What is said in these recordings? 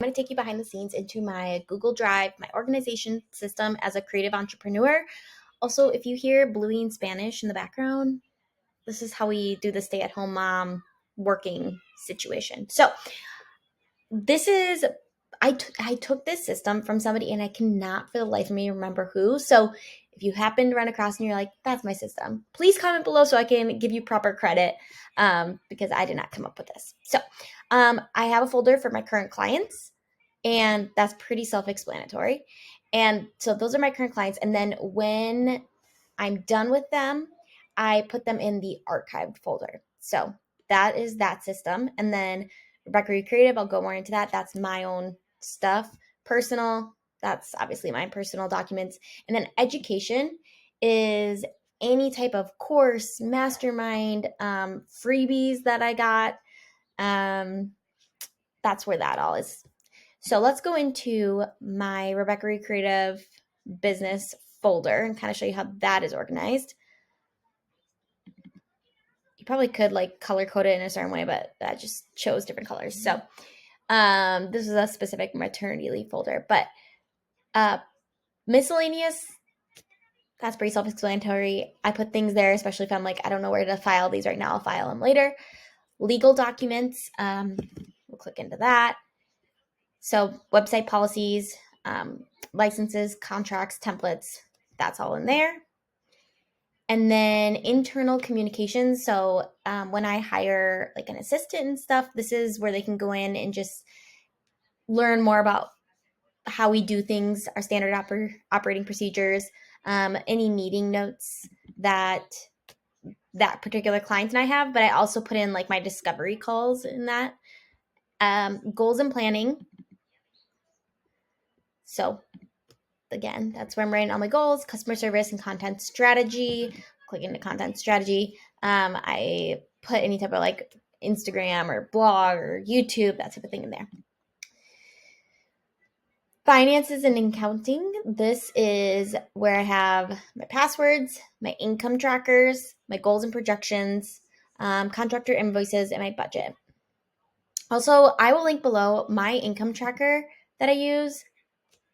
I'm going to take you behind the scenes into my Google Drive, my organization system as a creative entrepreneur. Also, if you hear Bluey in Spanish in the background, this is how we do the stay-at-home mom working situation. So this is, I took this system from somebody and I cannot for the life of me remember who. So if you happen to run across and you're like, that's my system, please comment below so I can give you proper credit because I did not come up with this. So I have a folder for my current clients, and that's pretty self-explanatory. And so those are my current clients. And then when I'm done with them, I put them in the archived folder. So that is that system. And then Rebecca Reed Creative, I'll go more into that. That's my own stuff. Personal, that's obviously my personal documents. And then education is any type of course, mastermind, freebies that I got. That's where that all is. So let's go into my Rebecca Reed Creative business folder and kind of show you how that is organized. You probably could like color code it in a certain way, but that just shows different colors. So this is a specific maternity leave folder, but miscellaneous, that's pretty self-explanatory. I put things there, especially if I'm like, I don't know where to file these right now. I'll file them later. Legal documents, we'll click into that. So website policies, licenses, contracts, templates, that's all in there. And then internal communications. So when I hire like an assistant and stuff, this is where they can go in and just learn more about how we do things, our standard operating procedures, any meeting notes that particular client and I have. But I also put in like my discovery calls in that. Goals and planning. So again, that's where I'm writing all my goals, customer service and content strategy. Click into content strategy. I put any type of like Instagram or blog or YouTube, that type of thing in there. Finances and accounting. This is where I have my passwords, my income trackers, my goals and projections, contractor invoices, and my budget. Also, I will link below my income tracker that I use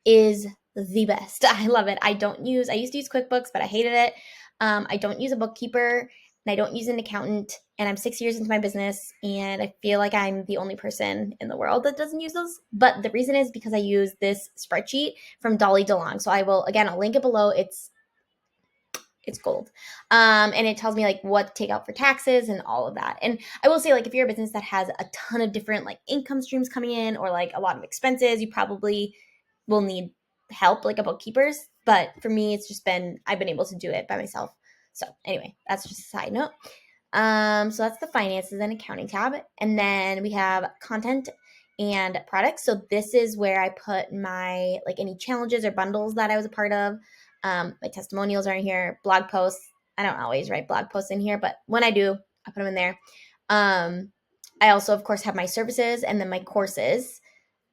is the best. I love it. I used to use QuickBooks, but I hated it. I don't use a bookkeeper and I don't use an accountant, and I'm 6 years into my business and I feel like I'm the only person in the world that doesn't use those. But the reason is because I use this spreadsheet from Dolly DeLong. So I'll link it below. It's gold. And it tells me like what to take out for taxes and all of that. And I will say, like, if you're a business that has a ton of different like income streams coming in or like a lot of expenses, you probably will need help like a bookkeeper's. But for me, I've been able to do it by myself. So anyway, that's just a side note. So that's the finances and accounting tab. And then we have content and products. So this is where I put my like any challenges or bundles that I was a part of. My testimonials are in here, blog posts. I don't always write blog posts in here, but when I do, I put them in there. I also, of course, have my services, and then my courses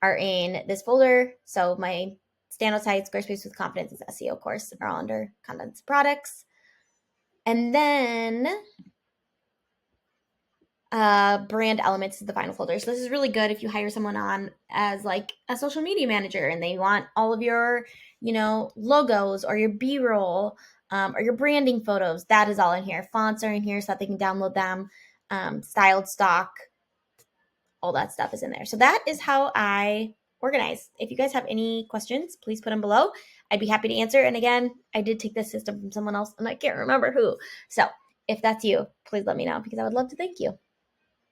are in this folder. So my standout site, Squarespace with Confidence is SEO course, are all under contents products. And then brand elements is the final folder. So this is really good if you hire someone on as like a social media manager and they want all of your, logos or your B-roll or your branding photos. That is all in here. Fonts are in here so that they can download them. Styled stock, all that stuff is in there. So that is how I organize. If you guys have any questions, please put them below. I'd be happy to answer. And again, I did take this system from someone else and I can't remember who. So if that's you, please let me know because I would love to thank you.